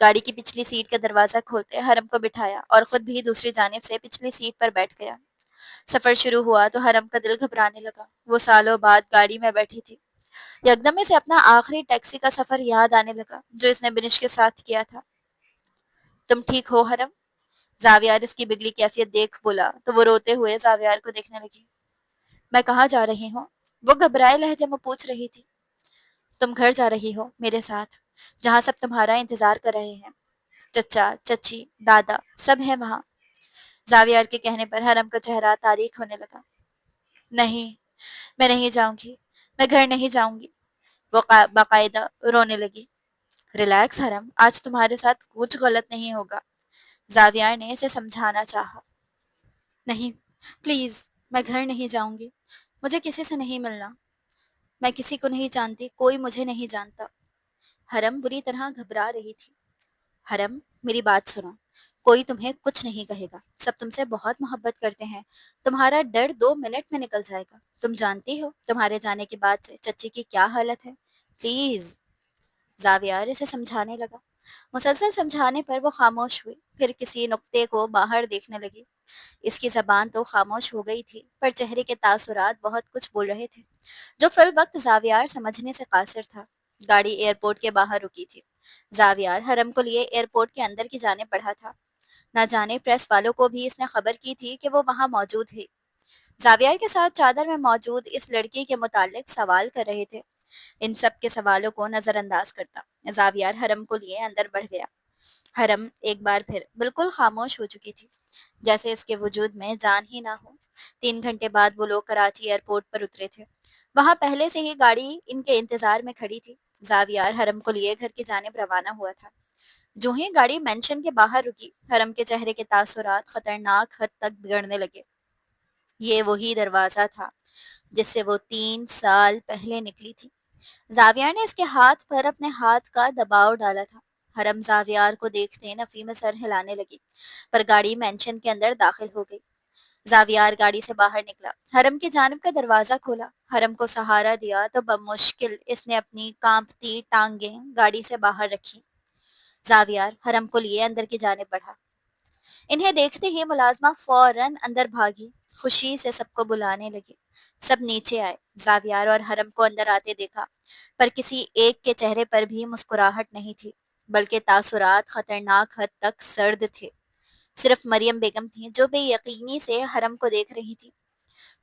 گاڑی کی پچھلی سیٹ کا دروازہ کھولتے حرم کو بٹھایا اور خود بھی دوسری جانب سے پچھلی سیٹ پر بیٹھ گیا۔ سفر شروع ہوا تو حرم کا دل گھبرانے لگا۔ وہ سالوں بعد گاڑی میں بیٹھی تھی۔ یکدم اسے اپنا آخری ٹیکسی کا سفر یاد آنے لگا جو اس نے بنش کے ساتھ کیا تھا۔ تم ٹھیک ہو حرم؟ زاویار اس کی بگڑی کیفیت دیکھ بولا تو وہ روتے ہوئے زاویار کو دیکھنے لگی۔ میں کہاں جا رہی ہوں؟ وہ گھبرائے لہجے میں پوچھ رہی تھی۔ تم گھر جا رہی ہو میرے ساتھ، جہاں سب تمہارا انتظار کر رہے ہیں۔ چچا، چچی، دادا سب ہیں وہاں۔ زاویار کے کہنے پر حرم کا چہرہ تاریک ہونے لگا۔ نہیں، میں نہیں جاؤں گی، میں گھر نہیں جاؤں گی۔ وہ باقاعدہ رونے لگی۔ ریلیکس حرم، آج تمہارے ساتھ کچھ غلط نہیں ہوگا۔ زاویار نے اسے سمجھانا چاہا۔ نہیں، پلیز، میں گھر نہیں جاؤں گی۔ مجھے کسی سے نہیں ملنا۔ میں کسی کو نہیں جانتی، کوئی مجھے نہیں جانتا۔ حرم بری طرح گھبرا رہی تھی۔ حرم، میری بات سنو، کوئی تمہیں کچھ نہیں کہے گا، سب تم سے بہت محبت کرتے ہیں، تمہارا ڈر 2 منٹ میں نکل جائے گا۔ تم جانتی ہو تمہارے جانے کے بعد سے چچی کی کیا حالت ہے؟ پلیز۔ زاویار اسے سمجھانے لگا۔ مسلسل سمجھانے پر وہ خاموش ہوئی، پھر کسی نقطے کو باہر دیکھنے لگی۔ اس کی زبان تو خاموش ہو گئی تھی پر چہرے کے تاثرات بہت کچھ بول رہے تھے جو فی الوقت زاویار سمجھنے سے قاصر تھا۔ گاڑی ایئرپورٹ کے باہر رکی تھی۔ زاویار حرم کو لیے ایئرپورٹ کے اندر کی جانب بڑھا تھا۔ نہ جانے پریس والوں کو بھی اس نے خبر کی تھی کہ وہ وہاں موجود ہے۔ زاویار کے ساتھ چادر میں موجود اس لڑکی کے متعلق سوال کر رہے تھے۔ ان سب کے سوالوں کو نظر انداز کرتا زاویار حرم کو لیے اندر بڑھ گیا۔ حرم ایک بار پھر بالکل خاموش ہو چکی تھی، جیسے اس کے وجود میں جان ہی نہ ہو۔ 3 گھنٹے بعد وہ لوگ کراچی ایئرپورٹ پر اترے تھے۔ وہاں پہلے سے ہی گاڑی ان کے انتظار میں کھڑی تھی۔ زاویار حرم کو لیے گھر کی جانب روانہ ہوا تھا۔ جو ہی گاڑی مینشن کے باہر رکی، حرم کے چہرے کے تاثرات خطرناک حد تک بگڑنے لگے۔ یہ وہی دروازہ تھا جس سے وہ 3 سال پہلے نکلی تھی۔ زاویار نے اس کے ہاتھ پر اپنے ہاتھ کا دباؤ ڈالا تھا۔ حرم زاویار کو دیکھتے نفی میں سر ہلانے لگی، پر گاڑی مینشن کے اندر داخل ہو گئی۔ زاویار گاڑی سے باہر نکلا، حرم کی جانب کا دروازہ کھولا، حرم کو سہارا دیا تو بمشکل اس نے اپنی کانپتی ٹانگیں گاڑی سے باہر رکھی۔ زاویار حرم کو لیے اندر کی جانب بڑھا۔ انہیں دیکھتے ہی ملازمہ فوراً اندر بھاگی، خوشی سے سب کو بلانے لگی۔ سب نیچے آئے۔ زاویار اور حرم کو اندر آتے دیکھا، پر کسی ایک کے چہرے پر بھی مسکراہٹ نہیں تھی، بلکہ تاثرات خطرناک حد تک سرد تھے۔ صرف مریم بیگم تھیں جو بے یقینی سے حرم کو دیکھ رہی تھی۔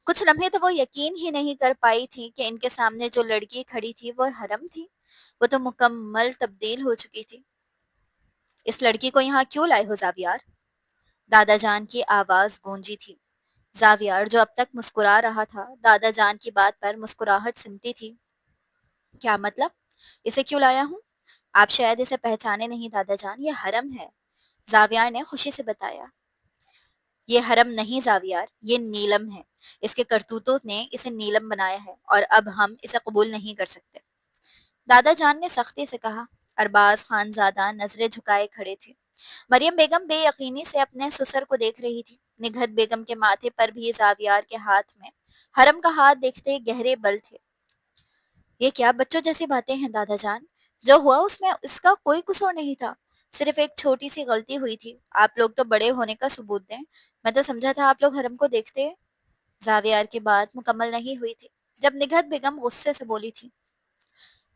کچھ لمحے تو وہ یقین ہی نہیں کر پائی تھی کہ ان کے سامنے جو لڑکی کھڑی تھی وہ حرم تھی۔ وہ تو مکمل تبدیل ہو چکی تھی۔ اس لڑکی کو یہاں کیوں لائے ہو زاویار؟ دادا جان کی آواز گونجی تھی۔ زاویار جو اب تک مسکرا رہا تھا، دادا جان کی بات پر مسکراہٹ سنتی تھی۔ کیا مطلب؟ اسے کیوں لایا ہوں؟ آپ شاید اسے پہچانے نہیں دادا جان، یہ حرم ہے۔ زاویار نے خوشی سے بتایا۔ یہ حرم نہیں زاویار، یہ نیلم ہے۔ اس کے کرتوتوں نے اسے نیلم بنایا ہے اور اب ہم اسے قبول نہیں کر سکتے۔ دادا جان نے سختی سے کہا۔ ارباز خان زادہ نظریں جھکائے کھڑے تھے۔ مریم بیگم بے یقینی سے اپنے سسر کو دیکھ رہی تھی۔ نگہت بیگم کے ماتھے پر بھی زاویار کے ہاتھ میں حرم کا ہاتھ دیکھتے گہرے بل تھے۔ یہ کیا بچوں جیسی باتیں ہیں دادا جان؟ جو ہوا اس میں اس کا کوئی قصور نہیں تھا، صرف ایک چھوٹی سی غلطی ہوئی تھی۔ آپ لوگ تو بڑے ہونے کا ثبوت دیں، میں تو سمجھا تھا آپ لوگ حرم کو دیکھتے۔ زاویار کی بات مکمل نہیں ہوئی تھی جب نگہت بیگم غصے سے بولی تھی۔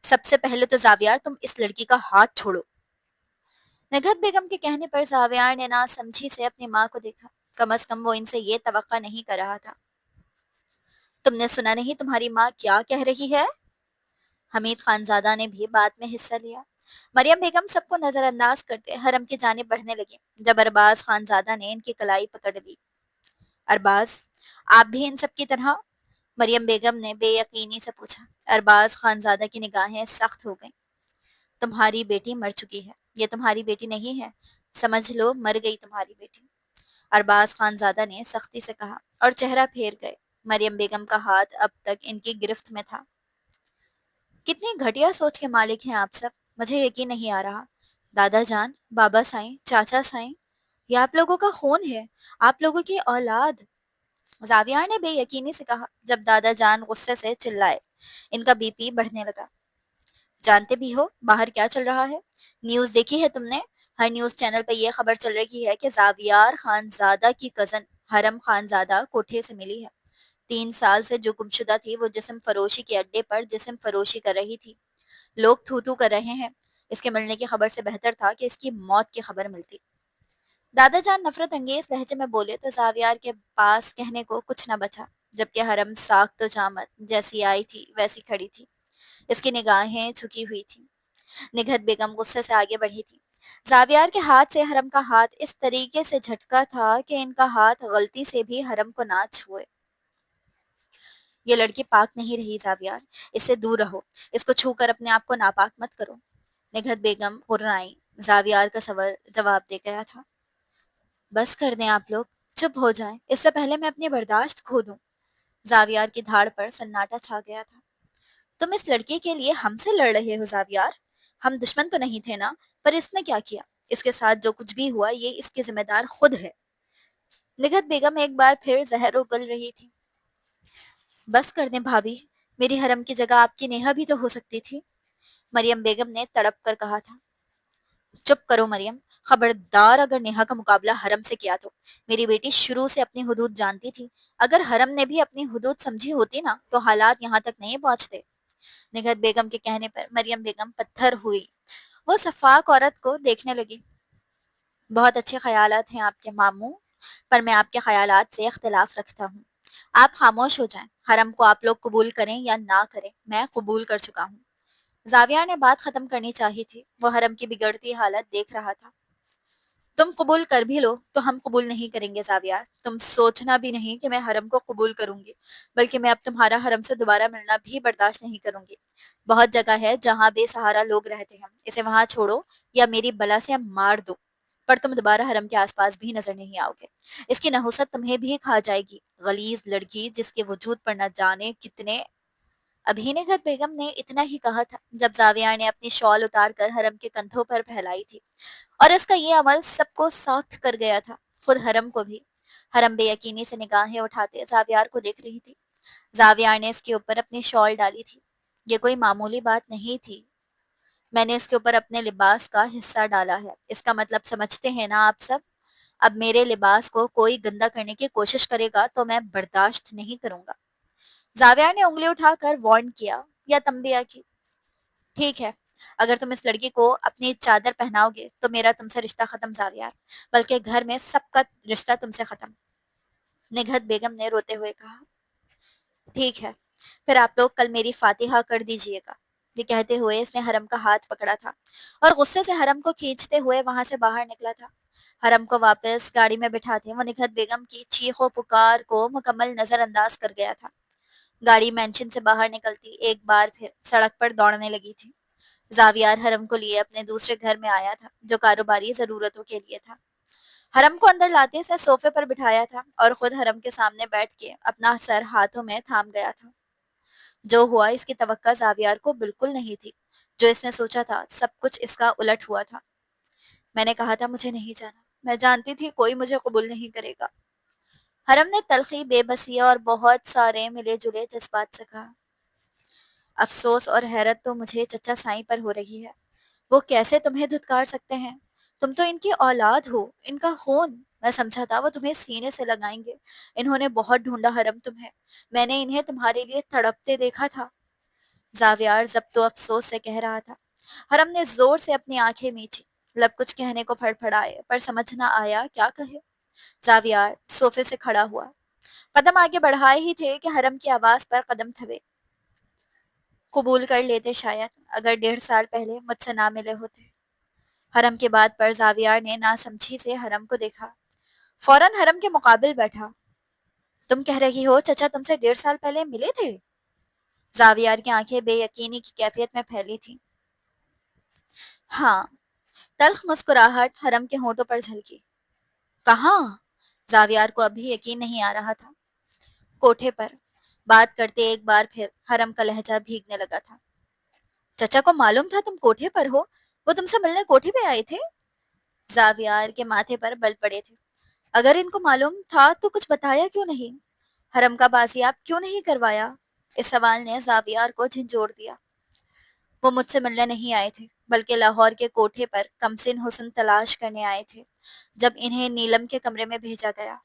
سب سے پہلے تو زاویار تم اس لڑکی کا ہاتھ چھوڑو۔ نگہت بیگم کے کہنے پر زاویار نے نہ سمجھی سے اپنی ماں کو دیکھا۔ کم از کم وہ ان سے یہ توقع نہیں کر رہا تھا۔ تم نے سنا نہیں تمہاری ماں کیا کہہ رہی ہے؟ حمید خانزادہ نے بھی بات میں حصہ لیا۔ مریم بیگم سب کو نظر انداز کرتے حرم کی جانب بڑھنے لگے جب ارباز خانزادہ نے ان کی کلائی پکڑ لی۔ ارباز، آپ بھی ان سب کی طرح؟ مریم بیگم نے بے یقینی سے پوچھا۔ ارباز خانزادہ کی نگاہیں سخت ہو گئیں۔ تمہاری بیٹی مر چکی ہے، یہ تمہاری بیٹی نہیں ہے، سمجھ لو مر گئی تمہاری بیٹی، ارباز خانزادہ نے سختی سے کہا اور چہرہ پھیر گئے۔ مریم بیگم کا ہاتھ اب تک ان کی گرفت میں تھا۔ کتنی گھٹیا سوچ کے مالک ہیں آپ سب، مجھے یقین نہیں آ رہا۔ دادا جان، بابا سائیں، چاچا سائیں، یہ آپ لوگوں کا خون ہے، آپ لوگوں کی اولاد۔ زاویار نے بے یقینی سے کہا جب دادا جان غصے سے چلائے۔ ان کا بی پی بڑھنے لگا۔ جانتے بھی ہو باہر کیا چل رہا ہے؟ نیوز دیکھی ہے تم نے؟ ہر نیوز چینل پہ یہ خبر چل رہی ہے کہ زاویار خانزادہ کی کزن حرم خانزادہ کوٹھے سے ملی ہے۔ 3 سال سے جو گمشدہ تھی وہ جسم فروشی کے اڈے پر جسم فروشی کر رہی تھی۔ لوگ تھو تھو کر رہے ہیں۔ اس کے ملنے کی خبر سے بہتر تھا کہ اس کی موت کی خبر ملتی۔ دادا جان نفرت انگیز لہجے میں بولے تو زاویار کے پاس کہنے کو کچھ نہ بچا، جبکہ حرم ساکھ تو جامت جیسی آئی تھی ویسی کھڑی تھی۔ اس کی نگاہیں جھکی ہوئی تھی۔ نگہت بیگم غصے سے آگے بڑھی تھی۔ زاویار کے ہاتھ سے حرم کا ہاتھ اس طریقے سے جھٹکا تھا کہ ان کا ہاتھ غلطی سے بھی حرم کو نہ چھوئے۔ یہ لڑکی پاک نہیں رہی زاویار، اس سے دور رہو، اس کو چھو کر اپنے آپ کو ناپاک مت کرو۔ نگہت بیگم غرنائی۔ زاویار کا جواب دے گیا تھا۔ بس کر دیں آپ لوگ، چپ ہو جائیں، اس سے پہلے میں اپنی برداشت کھو دوں۔ زاویار کی دھاڑ پر سناٹا چھا گیا تھا۔ تم اس لڑکی کے لیے ہم سے لڑ رہے ہو زاویار؟ ہم دشمن تو نہیں تھے نا؟ پر اس نے کیا کیا؟ اس کے ساتھ جو کچھ بھی ہوا یہ اس کے ذمہ دار خود ہے۔ نگہت بیگم ایک بار پھر زہر اگل رہی تھی۔ بس کر دیں بھابھی، میری حرم کی جگہ آپ کی نیہا بھی تو ہو سکتی تھی۔ مریم بیگم نے تڑپ کر کہا تھا۔ چپ کرو مریم، خبردار اگر نیہا کا مقابلہ حرم سے کیا تو۔ میری بیٹی شروع سے اپنی حدود جانتی تھی۔ اگر حرم نے بھی اپنی حدود سمجھی ہوتی نا تو حالات یہاں تک نہیں پہنچتے۔ نگہت بیگم کے کہنے پر مریم بیگم پتھر ہوئی۔ وہ صفاق عورت کو دیکھنے لگی۔ بہت اچھے خیالات ہیں آپ کے ماموں، پر میں آپ کے خیالات سے اختلاف رکھتا ہوں۔ آپ خاموش ہو جائیں۔ حرم کو آپ لوگ قبول کریں یا نہ کریں، میں قبول کر چکا ہوں۔ زاویہ نے بات ختم کرنی چاہی تھی، وہ حرم کی بگڑتی حالت دیکھ رہا تھا۔ تم قبول کر بھی لو تو ہم قبول نہیں کریں گے زاویار، تم سوچنا بھی نہیں کہ میں حرم کو قبول کروں گی، بلکہ میں اب تمہارا حرم سے دوبارہ ملنا بھی برداشت نہیں کروں گی۔ بہت جگہ ہے جہاں بے سہارا لوگ رہتے ہیں، اسے وہاں چھوڑو یا میری بلا سے مار دو، پر تم دوبارہ حرم کے آس پاس بھی نظر نہیں آؤ گے۔ اس کی نحوست تمہیں بھی کھا جائے گی، غلیظ لڑکی جس کے وجود پر نہ جانے کتنے۔ ابھی نگہت بیگم نے اتنا ہی کہا تھا جب زاویہ نے اپنی شال اتار کر حرم کے کندھوں پر پھیلائی تھی، اور اس کا یہ عمل سب کو ساکھ کر گیا تھا، خود حرم کو بھی۔ حرم بے یقینی سے نگاہیں اٹھاتے زاویار کو دیکھ رہی تھی۔ زاویار نے اس کے اوپر اپنی شال ڈالی تھی۔ یہ کوئی معمولی بات نہیں تھی۔ میں نے اس کے اوپر اپنے لباس کا حصہ ڈالا ہے، اس کا مطلب سمجھتے ہیں نا آپ سب؟ اب میرے لباس کو کوئی گندا کرنے کی کوشش کرے گا تو میں برداشت نہیں کروں گا۔ زاویار نے انگلی اٹھا کر وارن کیا یا تنبیہ کی۔ ٹھیک ہے، اگر تم اس لڑکی کو اپنی چادر پہناؤ گے تو میرا تم سے رشتہ ختم زاویار، بلکہ گھر میں سب کا رشتہ تم سے ختم۔ نگہت بیگم نے روتے ہوئے کہا۔ ٹھیک ہے، پھر آپ لوگ کل میری فاتحہ کر دیجئے گا۔ یہ کہتے ہوئے اس نے حرم کا ہاتھ پکڑا تھا اور غصے سے حرم کو کھینچتے ہوئے وہاں سے باہر نکلا تھا۔ حرم کو واپس گاڑی میں بٹھاتے وہ نگہت بیگم کی چیخ و پکار کو مکمل نظر انداز کر گیا تھا۔ گاڑی مینشن سے باہر نکلتی ایک بار پھر سڑک پر دوڑنے لگی تھی۔ زاویار حرم کو لیے اپنے دوسرے گھر میں آیا تھا جو کاروباری ضرورتوں کے لیے تھا۔ حرم کو اندر لاتے سے صوفے پر بٹھایا تھا اور خود حرم کے سامنے بیٹھ کے اپنا سر ہاتھوں میں تھام گیا تھا۔ جو ہوا اس کی توقع زاویار کو بالکل نہیں تھی۔ جو اس نے سوچا تھا سب کچھ اس کا الٹ ہوا تھا۔ میں نے کہا تھا مجھے نہیں جانا، میں جانتی تھی کوئی مجھے قبول نہیں کرے گا۔ حرم نے تلخی، بے بسی اور بہت سارے ملے جلے جذبات سے کہا۔ افسوس اور حیرت تو مجھے چچا سائیں پر ہو رہی ہے۔ وہ کیسے تمہیں دھتکار سکتے ہیں؟ تم تو ان کی اولاد ہو، ان کا خون۔ میں سمجھا تھا وہ تمہیں سینے سے لگائیں گے۔ انہوں نے بہت ڈھونڈا حرم تمہیں، میں نے انہیں تمہارے لیے تڑپتے دیکھا تھا۔ زاویار ضبط و افسوس سے کہہ رہا تھا۔ حرم نے زور سے اپنی آنکھیں میچی، لب کچھ کہنے کو پھڑپھڑائے پر سمجھ نہ آیا کیا کہے۔ زاویار صوفے سے کھڑا ہوا، قدم آگے بڑھائے ہی تھے کہ حرم کی آواز پر قدم تھمے۔ قبول کر لیتے شاید اگر 1.5 سال پہلے مجھ سے نہ ملے ہوتے۔ حرم کے بات پر زاویار نے ناسمجھی سے حرم کو دیکھا، فوراً حرم کے مقابل بیٹھا۔ تم کہہ رہی ہو چچا تم سے 1.5 سال پہلے ملے تھے؟ زاویار کی آنکھیں بے یقینی کی کیفیت میں پھیلی تھیں۔ ہاں، تلخ مسکراہٹ حرم کے ہونٹوں پر جھلکی۔ کہاں؟ زاویار کو ابھی یقین نہیں آ رہا تھا۔ کوٹھے پر۔ بات کرتے ایک بار پھر حرم کا لہجہ بھیگنے لگا تھا۔ چچا کو معلوم تھا تم کوٹھے پر ہو؟ وہ تم سے ملنے کوٹھے پہ آئے تھے؟ زاویار کے ماتھے پر بل پڑے تھے۔ اگر ان کو معلوم تھا تو کچھ بتایا کیوں نہیں؟ حرم کا بازیاب کیوں نہیں کروایا؟ اس سوال نے زاویار کو جھنجھوڑ دیا۔ وہ مجھ سے ملنے نہیں آئے تھے بلکہ لاہور کے کوٹھے پر کمسن حسن تلاش کرنے آئے تھے جب انہیں نیلم کے کمرے میں بھیجا گیا۔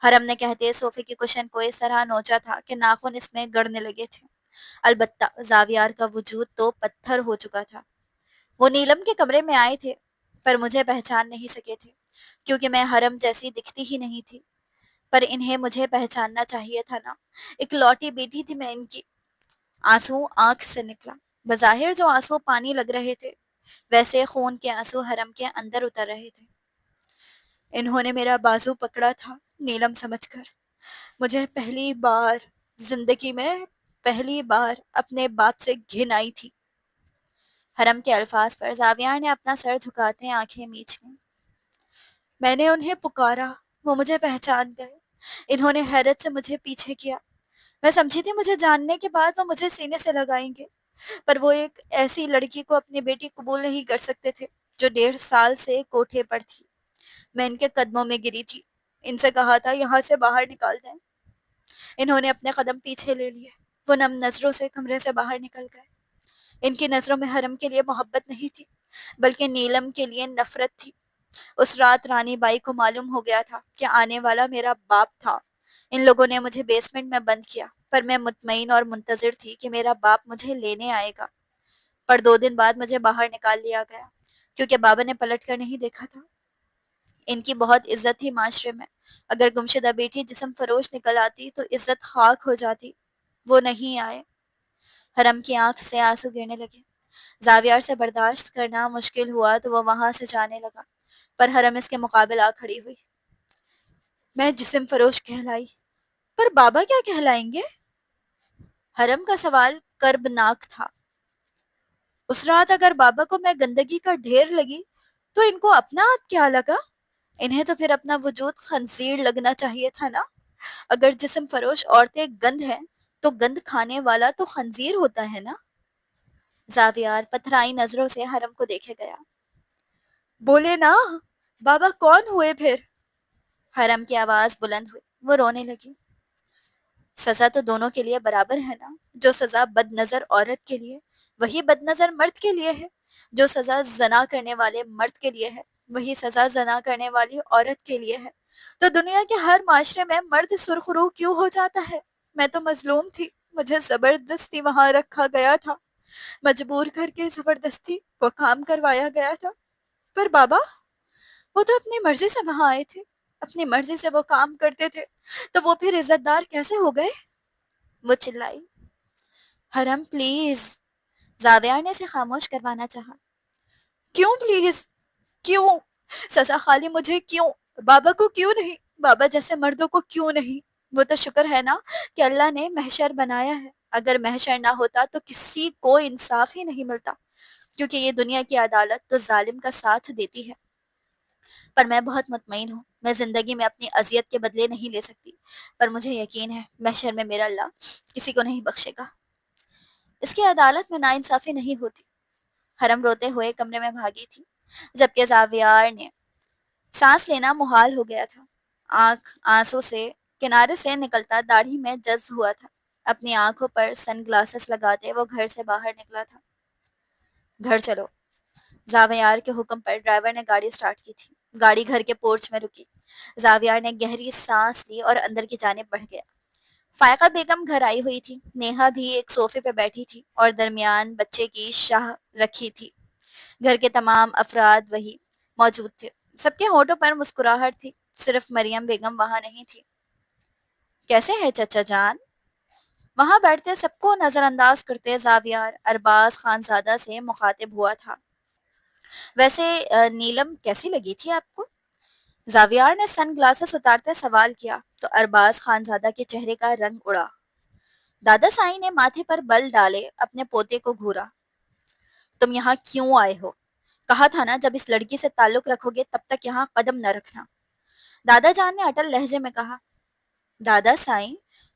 حرم نے کہتے صوفے کی کشن کو اس طرح نوچا تھا کہ ناخن اس میں گڑنے لگے تھے۔ البتہ زاویار کا وجود تو پتھر ہو چکا تھا۔ وہ نیلم کے کمرے میں آئے تھے پر مجھے پہچان نہیں سکے تھے کیونکہ میں حرم جیسی دکھتی ہی نہیں تھی، پر انہیں مجھے پہچاننا چاہیے تھا نا، ایک لوٹی بیٹی تھی میں ان کی۔ آنسو آنکھ سے نکلا، بظاہر جو آنسو پانی لگ رہے تھے ویسے خون کے آنسو حرم کے اندر اتر رہے تھے۔ انہوں نے میرا بازو پکڑا تھا نیلم سمجھ کر۔ مجھے زندگی میں پہلی بار اپنے باپ سے گھن آئی تھی۔ حرم کے الفاظ پر زاویار نے اپنا سر جھکاتے آنکھیں میچ لیں۔ میں نے انہیں پکارا، وہ مجھے پہچان گئے۔ انہوں نے حیرت سے مجھے پیچھے کیا۔ میں سمجھی تھی مجھے جاننے کے بعد وہ مجھے سینے سے لگائیں گے، پر وہ ایک ایسی لڑکی کو اپنی بیٹی قبول نہیں کر سکتے تھے جو 1.5 سال سے کوٹھے پر تھی۔ میں ان کے قدموں میں گری تھی، ان سے کہا تھا یہاں سے باہر نکال دیں۔ انہوں نے اپنے قدم پیچھے لے لیے، وہ نم نظروں سے کمرے سے باہر نکل گئے۔ ان کی نظروں میں حرم کے لیے محبت نہیں تھی بلکہ نیلم کے لیے نفرت تھی۔ اس رات رانی بائی کو معلوم ہو گیا تھا کہ آنے والا میرا باپ تھا۔ ان لوگوں نے مجھے بیسمنٹ میں بند کیا پر میں مطمئن اور منتظر تھی کہ میرا باپ مجھے لینے آئے گا، پر 2 دن بعد مجھے باہر نکال لیا گیا کیونکہ بابا نے پلٹ کر نہیں دیکھا تھا۔ ان کی بہت عزت تھی معاشرے میں، اگر گمشدہ بیٹی جسم فروش نکل آتی تو عزت خاک ہو جاتی۔ وہ نہیں آئے۔ حرم کی آنکھ سے آنسو گرنے لگے۔ زاویار سے برداشت کرنا مشکل ہوا تو وہ وہاں سے جانے لگا، پر حرم اس کے مقابل آ کھڑی ہوئی۔ میں جسم فروش کہلائی، پر بابا کیا کہلائیں گے؟ حرم کا سوال کربناک تھا۔ اس رات اگر بابا کو میں گندگی کا ڈھیر لگی تو ان کو اپنا آپ کیا لگا؟ انہیں تو پھر اپنا وجود خنزیر لگنا چاہیے تھا نا۔ اگر جسم فروش عورتیں گند ہیں تو گند کھانے والا تو خنزیر ہوتا ہے نا۔ زاویار پتھرائی نظروں سے حرم کو دیکھے گیا۔ بولے نا، بابا کون ہوئے پھر؟ حرم کی آواز بلند ہوئی، وہ رونے لگی۔ سزا تو دونوں کے لیے برابر ہے نا، جو سزا بد نظر عورت کے لیے وہی بد نظر مرد کے لیے ہے، جو سزا زنا کرنے والے مرد کے لیے ہے وہی سزا زنا کرنے والی عورت کے لیے ہے۔ تو دنیا کے ہر معاشرے میں مرد سرخرو کیوں ہو جاتا ہے؟ میں تو مظلوم تھی، مجھے زبردستی وہاں رکھا گیا تھا، مجبور کر کے زبردستی وہ کام کروایا گیا تھا۔ پر بابا، وہ تو اپنی مرضی سے وہاں آئے تھے، اپنی مرضی سے وہ کام کرتے تھے، تو وہ پھر عزت دار کیسے ہو گئے؟ وہ چلائی۔ حرم پلیز۔ زاویار نے اسے خاموش کروانا چاہا۔ کیوں پلیز؟ کیوں؟ سزا خالی مجھے کیوں؟ بابا کو کیوں نہیں؟ بابا جیسے مردوں کو کیوں نہیں؟ وہ تو شکر ہے نا کہ اللہ نے محشر بنایا ہے، اگر محشر نہ ہوتا تو کسی کو انصاف ہی نہیں ملتا، کیونکہ یہ دنیا کی عدالت تو ظالم کا ساتھ دیتی ہے۔ پر میں بہت مطمئن ہوں، میں زندگی میں اپنی اذیت کے بدلے نہیں لے سکتی، پر مجھے یقین ہے محشر میں میرا اللہ کسی کو نہیں بخشے گا۔ اس کی عدالت میں ناانصافی نہیں ہوتی۔ حرم روتے ہوئے کمرے میں بھاگی تھی، جبکہ زاویار نے سانس لینا محال ہو گیا تھا۔ آنکھ آنسوں سے کنارے سے نکلتا داڑھی میں جذب ہوا تھا۔ اپنی آنکھوں پر سن گلاسز لگاتے وہ گھر سے باہر نکلا تھا۔ گھر چلو۔ زاویار کے حکم پر ڈرائیور نے گاڑی سٹارٹ کی تھی۔ گاڑی گھر کے پورچ میں رکی۔ زاویار نے گہری سانس لی اور اندر کی جانب بڑھ گیا۔ فائقہ بیگم گھر آئی ہوئی تھی۔ نیہا بھی ایک صوفے پہ بیٹھی تھی اور درمیان بچے کی شاہ رکھی تھی۔ گھر کے تمام افراد وہی موجود تھے۔ سب کے ہونٹوں پر مسکراہٹ تھی، صرف مریم بیگم وہاں نہیں تھی۔ کیسے ہے چچا جان؟ وہاں بیٹھتے سب کو نظر انداز کرتے زاویار ارباز خانزادہ سے مخاطب ہوا تھا۔ ویسے نیلم کیسی لگی تھی آپ کو؟ زاویار نے سن گلاسز اتارتے سوال کیا تو ارباز خانزادہ کے چہرے کا رنگ اڑا۔ دادا سائی نے ماتھے پر بل ڈالے اپنے پوتے کو گھورا۔ تم یہاں کیوں آئے ہو؟ کہا تھا نا جب اس لڑکی سے تعلق رکھو گے تب تک یہاں قدم نہ رکھنا۔ دادا جان نے اٹل لہجے میں کہا۔ دادا سائی،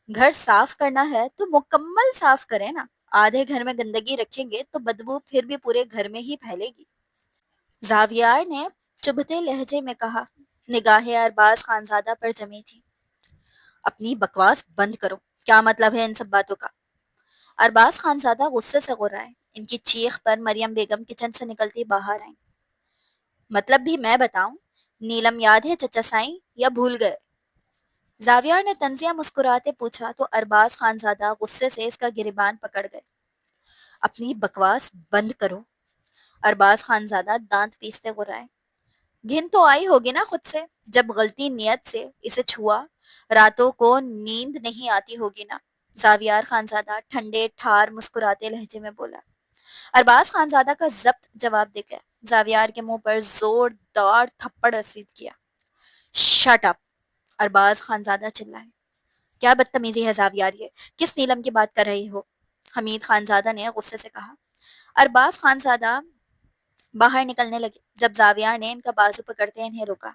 گھر صاف کرنا ہے تو مکمل صاف کریں نا، آدھے گھر میں گندگی رکھیں گے تو بدبو پھر بھی پورے گھر میں ہی پھیلے گی۔ زاویار نے چبھتے لہجے میں کہا۔ نگاہیں ارباز خانزادہ پر جمی تھی۔ اپنی بکواس بند کرو، کیا مطلب ہے ان سب باتوں کا؟ ارباز خانزادہ غصے سے غرائے۔ ان کی چیخ پر مریم بیگم کچن سے نکلتی باہر آئیں۔ مطلب بھی میں بتاؤں؟ نیلم یاد ہے چچا سائیں یا بھول گئے؟ زاویار نے طنزیہ مسکراتے پوچھا تو ارباز خانزادہ غصے سے اس کا گریبان پکڑ گئے۔ اپنی بکواس بند کرو، ارباز خانزادہ دانت پیستے غرائے۔ گھن تو آئی ہوگی نا خود سے، جب غلطی نیت سے اسے چھوا، راتوں کو نیند نہیں آتی ہوگی نا؟ زاویار خانزادہ ٹھنڈے ٹھار مسکراتے لہجے میں بولا۔ ارباز خانزادہ کا ضبط جواب دے گیا۔ زاویار کے منہ پر زور دار تھپڑ رسید کیا۔ Shut up! ارباز خانزادہ چلائے۔ کیا بدتمیزی ہے زاویار، یہ کس نیلم کی بات کر رہی ہو؟ حمید خانزادہ نے غصے سے کہا۔ ارباز خانزادہ باہر نکلنے لگے جب زاویار نے ان کا بازو پکڑتے انہیں روکا۔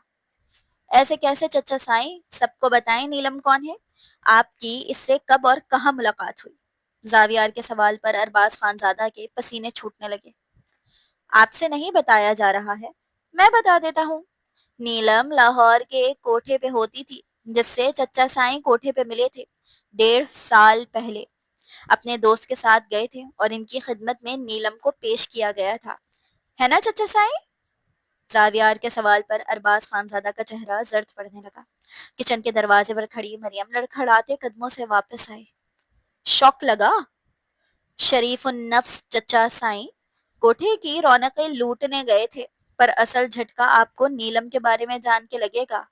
ایسے کیسے چچا سائیں؟ سب کو بتائیں نیلم کون ہے؟ آپ کی اس سے کب اور کہاں ملاقات ہوئی؟ زاویار کے سوال پر ارباز خانزادہ کے پسینے چھوٹنے لگے۔ آپ سے نہیں بتایا جا رہا ہے، میں بتا دیتا ہوں۔ نیلم لاہور کے ایک کوٹھے پہ ہوتی تھی جس سے چچا سائیں کوٹھے پہ ملے تھے 1.5 سال پہلے۔ اپنے دوست کے ساتھ گئے تھے اور ان کی خدمت میں نیلم کو پیش کیا گیا تھا، ہے نا چچا سائیں؟ زاویار کے سوال پر ارباز خانزادہ کا چہرہ زرد پڑنے لگا۔ کچن کے دروازے پر کھڑی مریم لڑکھڑاتے قدموں سے واپس آئی۔ شوق لگا؟ شریف النفس چچا سائیں کوٹھے کی رونقیں لوٹنے گئے تھے، پر اصل جھٹکا آپ کو نیلم کے بارے میں جان کے لگے گا۔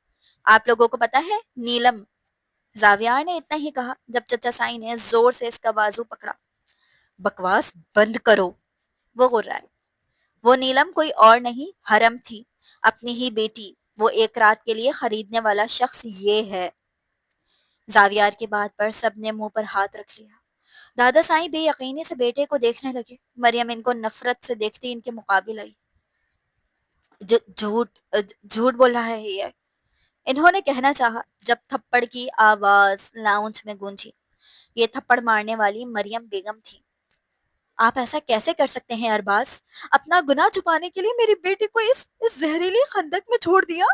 آپ لوگوں کو پتا ہے نیلم؟ زاویار نے اتنا ہی کہا جب چچا سائیں نے زور سے اس کا بازو پکڑا۔ بکواس بند کرو، وہ غرائے۔ وہ نیلم کوئی اور نہیں، حرم تھی، اپنی ہی بیٹی۔ وہ ایک رات کے لیے خریدنے والا شخص یہ ہے۔ زاویار کی بات پر سب نے منہ پر ہاتھ رکھ لیا۔ دادا سائیں بے یقینی سے بیٹے کو دیکھنے لگے۔ مریم ان کو نفرت سے دیکھتی ان کے مقابل آئی۔ جھوٹ جھوٹ بول رہا ہے یہ، انہوں نے کہنا چاہا جب تھپڑ کی آواز لاؤنج میں گونجی۔ یہ تھپڑ مارنے والی مریم بیگم تھی۔ آپ ایسا کیسے کر سکتے ہیں ارباز؟ اپنا گناہ چھپانے کے لیے میری بیٹی کو اس زہریلی خندق میں چھوڑ دیا؟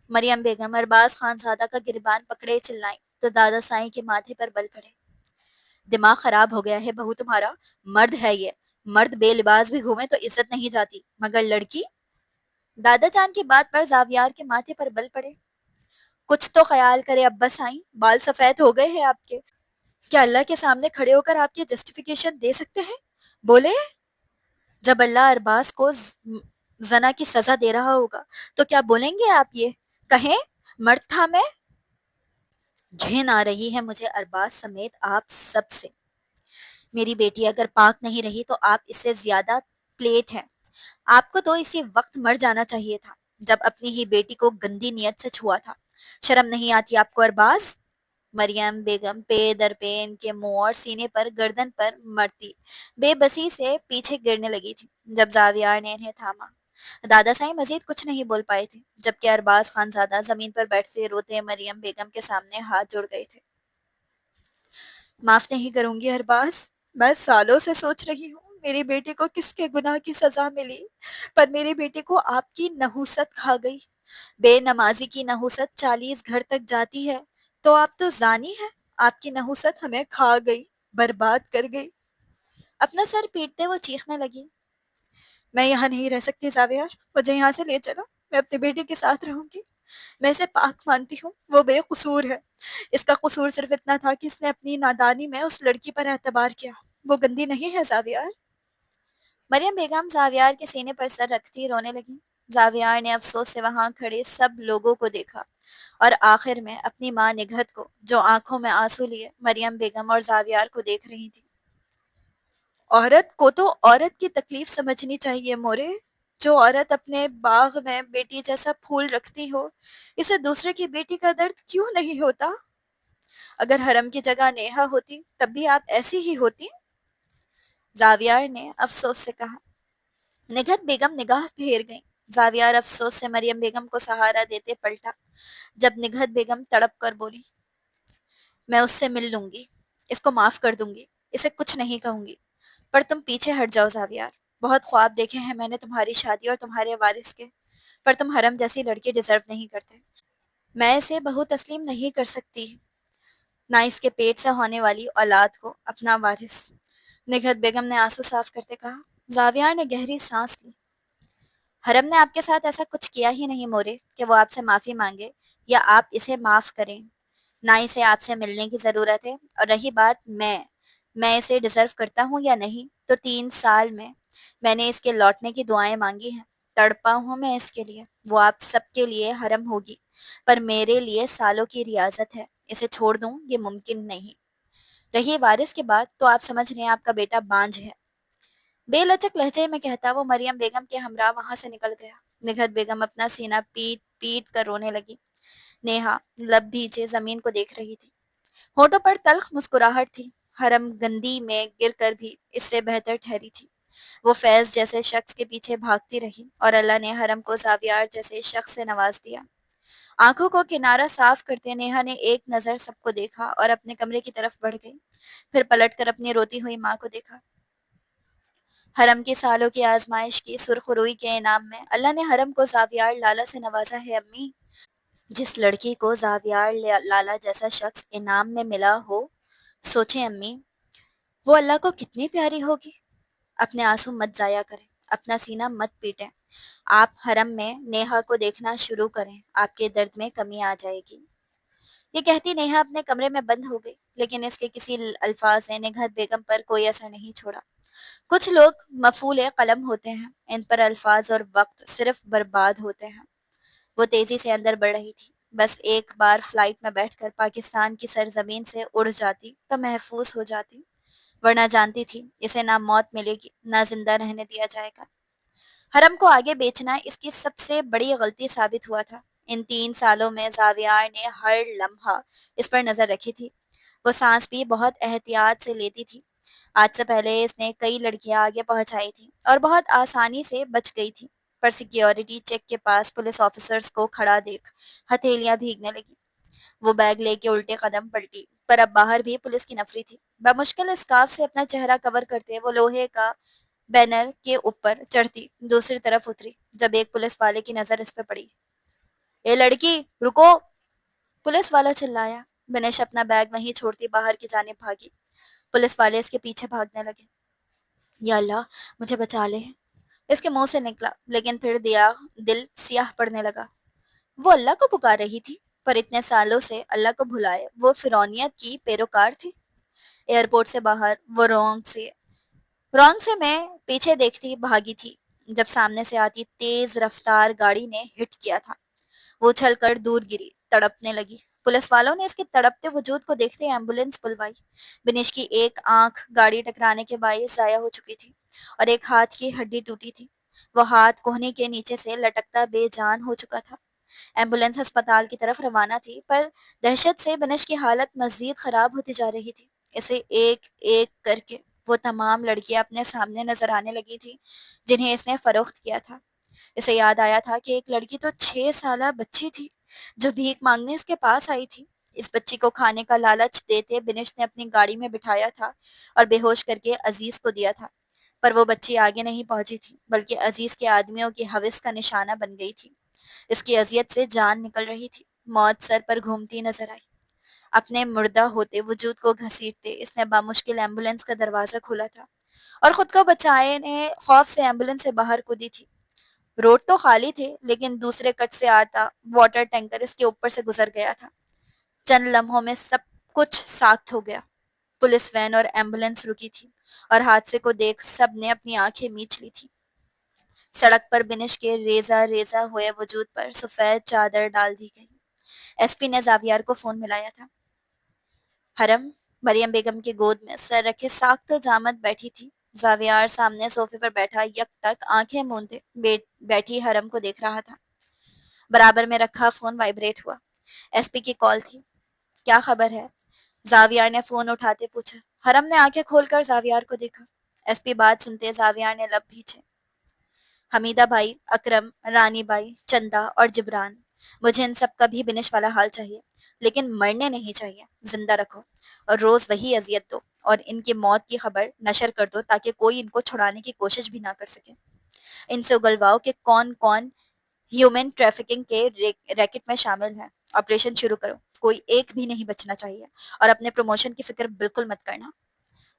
مریم بیگم ارباز خانزادہ کا گریبان پکڑے چلائیں تو دادا سائیں کے ماتھے پر بل پڑے۔ دماغ خراب ہو گیا ہے بہو تمہارا، مرد ہے یہ، مرد بے لباس بھی گھومے تو عزت نہیں جاتی، مگر لڑکی؟ دادا جان کی بات پر زاویار کے ماتھے پر بل پڑے۔ کچھ تو خیال کرے ابا سائیں، بال سفید ہو گئے ہیں آپ کے، کیا اللہ کے سامنے کھڑے ہو کر آپ کی جسٹیفیکیشن دے سکتے ہیں؟ بولے؟ جب اللہ ارباز کو زنا کی سزا دے رہا ہوگا تو کیا بولیں گے آپ یہ؟ کہیں مرد تھا میں؟ گھن آ رہی ہے مجھے ارباز سمیت آپ سب سے۔ میری بیٹی اگر پاک نہیں رہی تو آپ اس سے زیادہ پلیٹ ہیں۔ آپ کو تو اسی وقت مر جانا چاہیے تھا جب اپنی ہی بیٹی کو گندی نیت سے چھوا تھا۔ شرم نہیں آتی آپ کو ارباز؟ مریم بیگم پے در پے ان کے منہ اور سینے پر گردن پر مرتی بے بسی سے پیچھے گرنے لگی تھی جب زاویار نے انہیں تھاما۔ دادا سائیں مزید کچھ نہیں بول پائے تھے جبکہ ارباز خانزادہ زمین پر بیٹھتے روتے مریم بیگم کے سامنے ہاتھ جوڑ گئے تھے۔ معاف نہیں کروں گی ارباز، میں سالوں سے سوچ رہی ہوں میری بیٹی کو کس کے گناہ کی سزا ملی، پر میری بیٹی کو آپ کی نحوست کھا گئی۔ بے نمازی کی نحوست 40 گھر تک جاتی ہے تو آپ تو زانی ہے، آپ کی نحوست ہمیں کھا گئی، برباد کر گئی۔ اپنا سر پیٹتے وہ چیخنے لگی۔ میں یہاں نہیں رہ سکتی زاویار، مجھے یہاں سے لے چلو، میں اپنی بیٹی کے ساتھ رہوں گی۔ میں اسے پاک مانتی ہوں، وہ بے قصور ہے۔ اس کا قصور صرف اتنا تھا کہ اس نے اپنی نادانی میں اس لڑکی پر اعتبار کیا، وہ گندی نہیں ہے زاویار۔ مریم بیگم زاویار کے سینے پر سر رکھتی رونے لگی۔ زاویار نے افسوس سے وہاں کھڑے سب لوگوں کو دیکھا اور آخر میں اپنی ماں نگہت کو جو آنکھوں میں آنسو لیے مریم بیگم اور زاویار کو دیکھ رہی تھی۔ عورت کو تو عورت کی تکلیف سمجھنی چاہیے مورے، جو عورت اپنے باغ میں بیٹی جیسا پھول رکھتی ہو، اسے دوسرے کی بیٹی کا درد کیوں نہیں ہوتا؟ اگر حرم کی جگہ نیہا ہوتی تب بھی آپ ایسی ہی ہوتی؟ زاویار نے افسوس سے کہا۔ نگہت بیگم نگاہ پھیر گئیں۔ زاویار افسوس سے مریم بیگم کو سہارا دیتے پلٹا جب نگہت بیگم تڑپ کر بولی، میں اس سے مل لوں گی، اس کو معاف کر دوں گی، اسے کچھ نہیں کہوں گی، پر تم پیچھے ہٹ جاؤ زاویار۔ بہت خواب دیکھے ہیں میں نے تمہاری شادی اور تمہارے وارث کے، پر تم حرم جیسی لڑکی ڈیزرو نہیں کرتے۔ میں اسے بہو تسلیم نہیں کر سکتی، نہ اس کے پیٹ سے ہونے والی اولاد کو اپنا وارث۔ نگہت بیگم نے آنسو صاف کرتے کہا۔ زاویار نے گہری سانس لی۔ حرم نے آپ کے ساتھ ایسا کچھ کیا ہی نہیں مورے کہ وہ آپ سے معافی مانگے یا آپ اسے معاف کریں۔ نہ اسے آپ سے ملنے کی ضرورت ہے، اور رہی بات میں اسے ڈیزرو کرتا ہوں یا نہیں، تو 3 سال میں نے اس کے لوٹنے کی دعائیں مانگی ہیں۔ تڑپا ہوں میں اس کے لیے۔ وہ آپ سب کے لیے حرم ہوگی، پر میرے لیے سالوں کی ریاضت ہے۔ اسے چھوڑ دوں یہ ممکن نہیں۔ رہی وارث کی بات، تو آپ سمجھ رہے ہیں آپ کا بیٹا بانجھ ہے۔ بے لچک لہجے میں کہتا وہ مریم بیگم کے ہمراہ وہاں سے نکل گیا۔ نگہت بیگم اپنا سینہ پیٹ پیٹ کر رونے لگی۔ نیہا لب بھیجے زمین کو دیکھ رہی تھی۔ ہونٹوں پر تلخ مسکراہٹ تھی۔ حرم گندی میں گر کر بھی اس سے بہتر ٹھہری تھی۔ وہ فیض جیسے شخص کے پیچھے بھاگتی رہی، اور اللہ نے حرم کو زاویار جیسے شخص سے نواز دیا۔ آنکھوں کو کنارہ صاف کرتے نیہا نے ایک نظر سب کو دیکھا اور اپنے کمرے کی طرف بڑھ گئی۔ پھر پلٹ کر اپنی روتی ہوئی ماں کو دیکھا۔ حرم کی سالوں کی آزمائش کی سرخ روئی کے انعام میں اللہ نے حرم کو زاویار لالا سے نوازا ہے امی۔ جس لڑکی کو زاویار لالا جیسا شخص انعام میں ملا ہو، سوچیں امی وہ اللہ کو کتنی پیاری ہوگی۔ اپنے آنسو مت ضائع کریں، اپنا سینہ مت پیٹیں۔ آپ حرم میں نیہا کو دیکھنا شروع کریں، آپ کے درد میں کمی آ جائے گی۔ یہ کہتی نیہا اپنے کمرے میں بند ہو گئی، لیکن اس کے کسی الفاظ نے نگہت بیگم پر کوئی اثر نہیں چھوڑا۔ کچھ لوگ مفعول قلم ہوتے ہیں، ان پر الفاظ اور وقت صرف برباد ہوتے ہیں۔ وہ تیزی سے اندر بڑھ رہی تھی۔ بس ایک بار فلائٹ میں بیٹھ کر پاکستان کی سرزمین سے اڑ جاتی تو محفوظ ہو جاتی، ورنہ جانتی تھی اسے نہ موت ملے گی نہ زندہ رہنے دیا جائے گا۔ حرم کو آگے بیچنا اس کی سب سے بڑی غلطی ثابت ہوا تھا۔ ان 3 سالوں میں زاویار نے ہر لمحہ اس پر نظر رکھی تھی۔ وہ سانس بھی بہت احتیاط سے لیتی تھی۔ آج سے پہلے اس نے کئی لڑکیاں آگے پہنچائی تھیں اور بہت آسانی سے بچ گئی تھی، پر سیکیورٹی چیک کے پاس پولیس آفیسرز کو کھڑا دیکھ ہتھیلیاں بھیگنے لگی۔ وہ بیگ لے کے الٹے قدم پلٹی، پر اب باہر بھی پولیس کی نفری تھی۔ بمشکل اسکارف سے اپنا چہرہ کور کرتے وہ لوہے کا بینر کے اوپر چڑھتی دوسری طرف اتری، جب ایک پولیس والے کی نظر اس پہ پڑی۔ اے لڑکی رکو! پولیس والا چلایا۔ بنش اپنا بیگ وہیں چھوڑتی باہر کی جانب بھاگی۔ پولیس والے اس کے پیچھے بھاگنے لگے۔ یا اللہ مجھے بچا لے، اس کے منہ سے نکلا، لیکن پھر دل سیاہ پڑنے لگا۔ وہ اللہ کو پکار رہی تھی، پر اتنے سالوں سے اللہ کو بھلائے وہ فرعونیت کی پیروکار تھی۔ ایئرپورٹ سے باہر وہ رونگ سے میں پیچھے دیکھتی بھاگی تھی، جب سامنے سے آتی تیز رفتار گاڑی نے ہٹ کیا تھا۔ وہ اچھل کر دور گری، تڑپنے لگی۔ پولیس والوں نے اس کے تڑپتے وجود کو دیکھتے ایمبولینس بلوائی۔ بنش کی ایک آنکھ گاڑی ٹکرانے کے باعث ضائع ہو چکی تھی، اور ایک ہاتھ کی ہڈی ٹوٹی تھی۔ وہ ہاتھ کوہنی کے نیچے سے لٹکتا بے جان ہو چکا تھا۔ ایمبولینس ہسپتال کی طرف روانہ تھی، پر دہشت سے بنش کی حالت مزید خراب ہوتی جا رہی تھی۔ اسے ایک ایک کر کے وہ تمام لڑکیاں اپنے سامنے نظر آنے لگی تھی جنہیں اس نے فروخت کیا تھا۔ اسے یاد آیا تھا کہ ایک لڑکی تو 6 سالہ بچی تھی جو بھیک مانگنے اس کے پاس آئی تھی۔ اس بچی کو کھانے کا لالچ دیتے بنش نے اپنی گاڑی میں بٹھایا تھا اور بے ہوش کر کے عزیز کو دیا تھا، پر وہ بچی آگے نہیں پہنچی تھی، بلکہ عزیز کے آدمیوں کی ہوس کا نشانہ بن گئی تھی۔ اس کی اذیت سے جان نکل رہی تھی۔ موت سر پر گھومتی نظر آئی۔ اپنے مردہ ہوتے وجود کو گھسیٹتے اس نے بامشکل ایمبولینس کا دروازہ کھولا تھا اور خود کو بچانے خوف سے ایمبولینس سے باہر کودی تھی۔ روڈ تو خالی تھے، لیکن دوسرے کٹ سے آتا واٹر ٹینکر اس کے اوپر سے گزر گیا تھا۔ چند لمحوں میں سب کچھ ساخت ہو گیا۔ پولیس وین اور ایمبولینس رکی تھی، اور حادثے کو دیکھ سب نے اپنی آنکھیں میچ لی تھی۔ سڑک پر بنش کے ریزہ ریزہ ہوئے وجود پر سفید چادر ڈال دی گئی۔ ایس پی نے زاویار کو فون ملایا تھا۔ حرم مریم بیگم کی گود میں سر رکھے ساخت جامت بیٹھی تھی۔ زاویار سامنے صوفے پر بیٹھا یک تک آنکھیں موندے بیٹھی حرم کو دیکھ رہا تھا۔ برابر میں رکھا فون وائبریٹ ہوا۔ ایس پی کی کال تھی۔ کیا خبر ہے؟ زاویار نے فون اٹھاتے پوچھا۔ حرم نے آنکھیں کھول کر زاویار کو دیکھا۔ ایس پی بات سنتے زاویار نے لب بھیچے۔ حمیدہ بھائی، اکرم، رانی بائی، چندا اور جبران، مجھے ان سب کا بھی بنش والا حال چاہیے، لیکن مرنے نہیں چاہیے، زندہ رکھو، اور روز وہی اذیت دو، اور ان کی موت کی خبر نشر کر دو تاکہ کوئی ان کو چھڑانے کی کوشش بھی نہ کر سکے۔ ان سے اگلواؤ کہ کون کون ہیومن ٹریفکنگ کے ریکٹ میں شامل ہیں۔ آپریشن شروع کرو، کوئی ایک بھی نہیں بچنا چاہیے، اور اپنے پروموشن کی فکر بالکل مت کرنا۔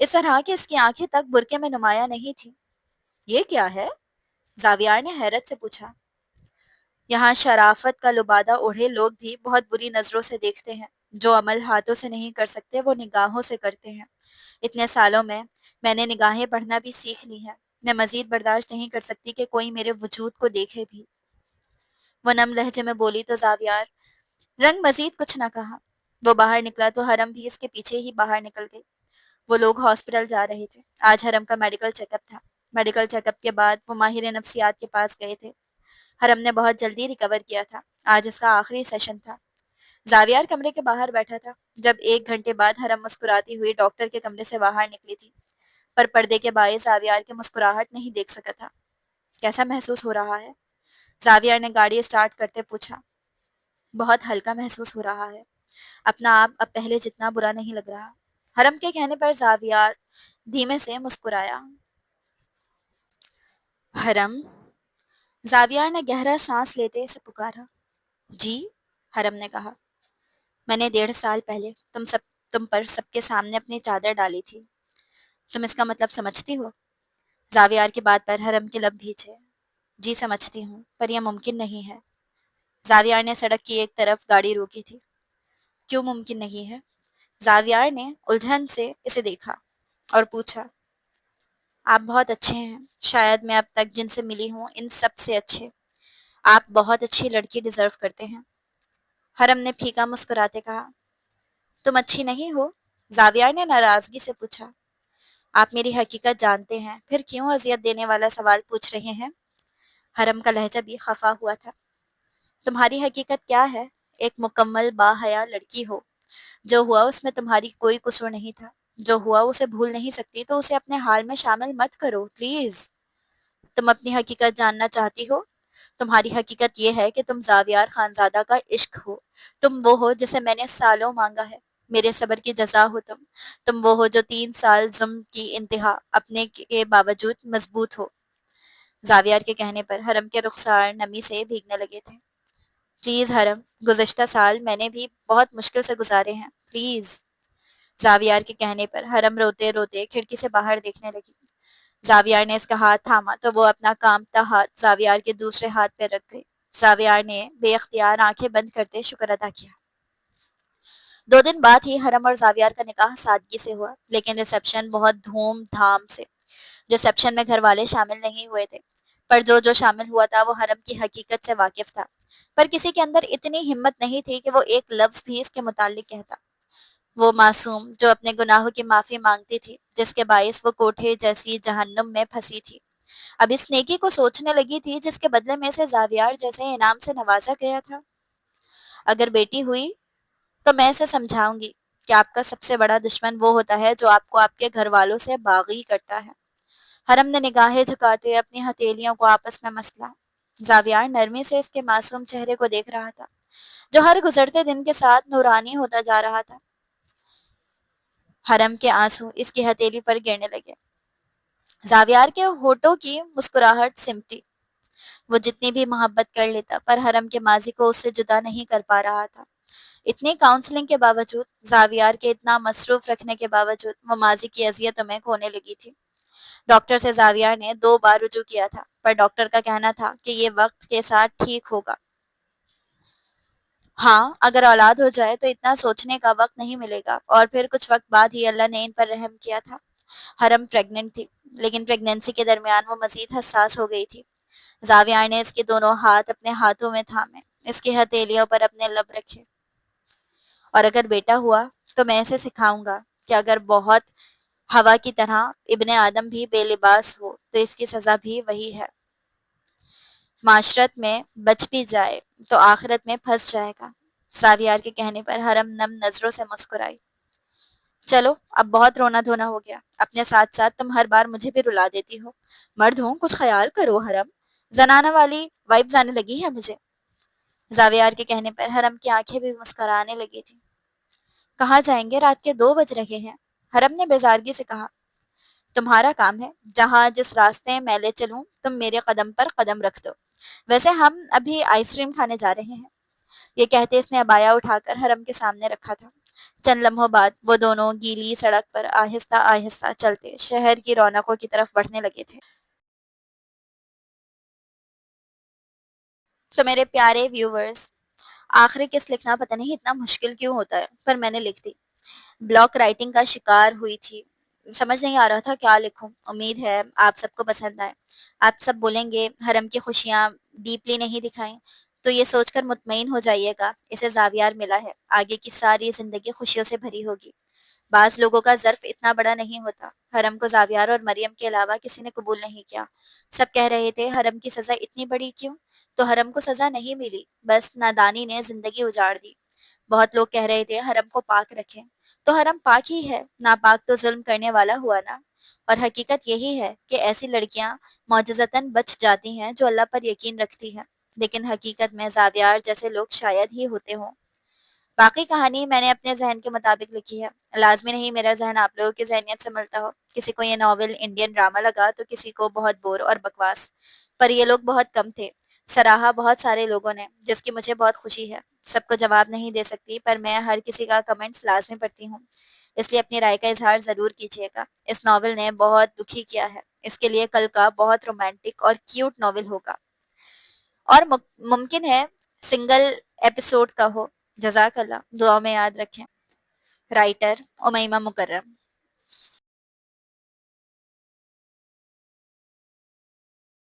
اس طرح کہ اس کی آنکھیں تک برقے میں نمایاں نہیں تھی۔ یہ کیا ہے؟ زاویار نے حیرت سے پوچھا۔ یہاں شرافت کا لبادہ اوڑھے لوگ بھی بہت بری نظروں سے دیکھتے ہیں۔ جو عمل ہاتھوں سے نہیں کر سکتے وہ نگاہوں سے کرتے ہیں۔ اتنے سالوں میں نے نگاہیں پڑھنا بھی سیکھ لی ہیں۔ میں مزید برداشت نہیں کر سکتی کہ کوئی میرے وجود کو دیکھے بھی۔ وہ نم لہجے میں بولی تو زاویار رنگ مزید کچھ نہ کہا۔ وہ باہر نکلا تو حرم بھی اس کے پیچھے ہی باہر نکل گئی۔ وہ لوگ ہاسپٹل جا رہے تھے۔ آج حرم کا میڈیکل چیک اپ تھا۔ میڈیکل چیک اپ کے بعد وہ ماہر نفسیات کے پاس گئے تھے۔ حرم نے بہت جلدی ریکور کیا تھا۔ آج اس کا آخری سیشن تھا۔ زاویار کمرے کے باہر بیٹھا تھا جب 1 گھنٹے بعد حرم مسکراتی ہوئی ڈاکٹر کے کمرے سے باہر نکلی تھی، پر پردے کے باعث زاویار کی مسکراہٹ نہیں دیکھ سکا تھا۔ کیسا محسوس ہو رہا ہے؟ زاویار نے گاڑی اسٹارٹ کرتے پوچھا۔ بہت ہلکا محسوس ہو رہا ہے۔ اپنا آپ اب پہلے جتنا برا نہیں لگ رہا۔ حرم کے کہنے پر زاویار دھیمے سے مسکرایا۔ حرم؟ زاویار نے گہرا سانس لیتے اسے پکارا۔ جی؟ حرم نے کہا۔ میں نے 1.5 سال پہلے تم پر سب کے سامنے اپنی چادر ڈالی تھی۔ تم اس کا مطلب سمجھتی ہو؟ زاویار کی بات پر حرم کے لب بھیجے۔ جی سمجھتی ہوں، پر یہ ممکن نہیں ہے۔ زاویار نے سڑک کی ایک طرف گاڑی روکی تھی۔ کیوں ممکن نہیں ہے؟ زاویار نے الجھن سے اسے دیکھا اور پوچھا۔ آپ بہت اچھے ہیں، شاید میں اب تک جن سے ملی ہوں ان سب سے اچھے۔ آپ بہت اچھی لڑکی ڈیزرو کرتے ہیں۔ حرم نے پھیکا مسکراتے کہا۔ تم اچھی نہیں ہو؟ زاویار نے ناراضگی سے پوچھا۔ آپ میری حقیقت جانتے ہیں، پھر کیوں اذیت دینے والا سوال پوچھ رہے ہیں؟ حرم کا لہجہ بھی خفا ہوا تھا۔ تمہاری حقیقت کیا ہے؟ ایک مکمل باحیا لڑکی ہو۔ جو ہوا اس میں تمہاری کوئی قصور نہیں تھا۔ جو ہوا اسے بھول نہیں سکتی تو اسے اپنے حال میں شامل مت کرو پلیز۔ تم اپنی حقیقت جاننا چاہتی ہو؟ تمہاری حقیقت یہ ہے کہ تم زاویار خانزادہ کا عشق ہو۔ تم وہ ہو جسے میں نے سالوں مانگا ہے۔ میرے صبر کی جزا ہو تم۔ تم وہ ہو جو 3 سال ظلم کی انتہا اپنے کے باوجود مضبوط ہو۔ زاویار کے کہنے پر حرم کے رخسار نمی سے بھیگنے لگے تھے۔ پلیز حرم، گزشتہ سال میں نے بھی بہت مشکل سے گزارے ہیں، پلیز۔ زاویار کے کہنے پر حرم روتے روتے کھڑکی سے باہر دیکھنے لگی۔ زاویار نے اس کا ہاتھ تھاما تو وہ اپنا کانپتا ہاتھ زاویار کے دوسرے ہاتھ پہ رکھ گئی۔ زاویار نے بے اختیار آنکھیں بند کرتے شکر ادا کیا۔ 2 دن بعد ہی حرم اور زاویار کا نکاح سادگی سے ہوا، لیکن ریسیپشن بہت دھوم دھام سے۔ ریسیپشن میں گھر والے شامل نہیں ہوئے تھے، پر جو شامل ہوا تھا وہ حرم کی حقیقت سے واقف تھا، پر کسی کے اندر اتنی ہمت نہیں تھی کہ وہ ایک لفظ بھی اس کے متعلق کہتا۔ وہ معصوم جو اپنے گناہوں کی معافی مانگتی تھی، جس کے باعث وہ کوٹھے جیسی جہنم میں پھنسی تھی، اب اس نیکی کو سوچنے لگی تھی جس کے بدلے میں اسے زاویار جیسے انعام سے نوازا گیا تھا۔ اگر بیٹی ہوئی تو میں اسے سمجھاؤں گی کہ آپ کا سب سے بڑا دشمن وہ ہوتا ہے جو آپ کو آپ کے گھر والوں سے باغی کرتا ہے۔ حرم نے نگاہیں جھکاتے اپنی ہتھیلیوں کو آپس میں مسلا۔ زاویار نرمی سے اس کے معصوم چہرے کو دیکھ رہا تھا، جو ہر گزرتے دن کے ساتھ نورانی ہوتا جا رہا تھا۔ حرم کے آنسو اس کی ہتھیلی پر گرنے لگے۔ زاویار کے ہونٹوں کی مسکراہٹ سمٹی۔ وہ جتنی بھی محبت کر لیتا پر حرم کے ماضی کو اس سے جدا نہیں کر پا رہا تھا۔ اتنی کاؤنسلنگ کے باوجود، زاویار کے اتنا مصروف رکھنے کے باوجود وہ ماضی کی اذیتوں میں کھونے لگی تھی۔ ڈاکٹر سے زاویار نے 2 بار رجوع کیا تھا، پر ڈاکٹر کا کہنا تھا کہ یہ وقت کے ساتھ ٹھیک ہوگا۔ ہاں، اگر اولاد ہو جائے تو اتنا سوچنے کا وقت نہیں ملے گا، اور پھر کچھ وقت بعد ہی اللہ نے ان پر رحم کیا تھا۔ حرم پریگننٹ تھی، لیکن پریگننسی کے درمیان وہ مزید حساس ہو گئی تھی۔ زاویار نے اس کے دونوں ہاتھ اپنے ہاتھوں میں تھامے، اس کی ہتھیلیوں پر اپنے لب رکھے۔ اور اگر بیٹا ہوا تو میں اسے سکھاؤں گا کہ اگر بہت ہوا کی طرح ابن آدم بھی بے لباس ہو تو اس کی سزا بھی وہی ہے۔ معاشرت میں بچ بھی جائے تو آخرت میں پھنس جائے گا۔ زاویار کے کہنے پر حرم نم نظروں سے مسکرائی۔ چلو اب بہت رونا دھونا ہو گیا، اپنے ساتھ ساتھ تم ہر بار مجھے بھی رلا دیتی ہو۔ مرد ہوں، کچھ خیال کرو حرم، زنانہ والی وائبز آنے لگی ہے مجھے۔ زاویار کے کہنے پر حرم کی آنکھیں بھی مسکرانے لگی تھی۔ کہاں جائیں گے؟ رات کے 2 بج رہے ہیں۔ حرم نے بیزارگی سے کہا۔ تمہارا کام ہے، جہاں جس راستے میں لے چلوں تم میرے قدم پر قدم رکھ دو۔ ویسے ہم ابھی آئس کریم کھانے جا رہے ہیں۔ یہ کہتے اس نے عبایا اٹھا کر حرم کے سامنے رکھا تھا۔ چند لمحوں بعد وہ دونوں گیلی سڑک پر آہستہ آہستہ چلتے شہر کی رونقوں کی طرف بڑھنے لگے تھے۔ تو میرے پیارے ویورز، آخری قسط لکھنا پتہ نہیں اتنا مشکل کیوں ہوتا ہے، پر میں نے لکھ دی۔ بلاک رائٹنگ کا شکار ہوئی تھی، سمجھ نہیں آ رہا تھا کیا لکھوں۔ امید ہے آپ سب کو پسند آئے۔ آپ سب بولیں گے حرم کی خوشیاں ڈیپلی نہیں دکھائیں، تو یہ سوچ کر مطمئن ہو جائیے گا، اسے زاویار ملا ہے، آگے کی ساری زندگی خوشیوں سے بھری ہوگی۔ بعض لوگوں کا ظرف اتنا بڑا نہیں ہوتا۔ حرم کو زاویار اور مریم کے علاوہ کسی نے قبول نہیں کیا۔ سب کہہ رہے تھے حرم کی سزا اتنی بڑی کیوں؟ تو حرم کو سزا نہیں ملی، بس نادانی نے زندگی اجاڑ دی۔ بہت لوگ کہہ رہے تھے حرم کو پاک رکھیں، تو حرم پاک ہی ہے، ناپاک تو ظلم کرنے والا ہوا نا۔ اور حقیقت یہی ہے کہ ایسی لڑکیاں معجزتاً بچ جاتی ہیں جو اللہ پر یقین رکھتی ہیں، لیکن حقیقت میں زاویار جیسے لوگ شاید ہی ہوتے ہوں۔ باقی کہانی میں نے اپنے ذہن کے مطابق لکھی ہے، لازمی نہیں میرا ذہن آپ لوگوں کی ذہنیت سے ملتا ہو۔ کسی کو یہ ناول انڈین ڈرامہ لگا تو کسی کو بہت بور اور بکواس، پر یہ لوگ بہت کم تھے، سراہا بہت سارے لوگوں نے، جس کی مجھے بہت خوشی ہے۔ سب کو جواب نہیں دے سکتی، پر میں ہر کسی کا کمنٹس لازمی پڑھتی ہوں، اس لیے اپنی رائے کا اظہار ضرور کیجیے گا۔ اس ناول نے بہت دکھی کیا ہے، اس کے لیے کل کا بہت رومانٹک اور کیوٹ ناول ہوگا، اور ممکن ہے سنگل ایپیسوڈ کا ہو۔ جزاک اللہ، دعا میں یاد رکھیں۔ رائٹر امیمہ مکرم۔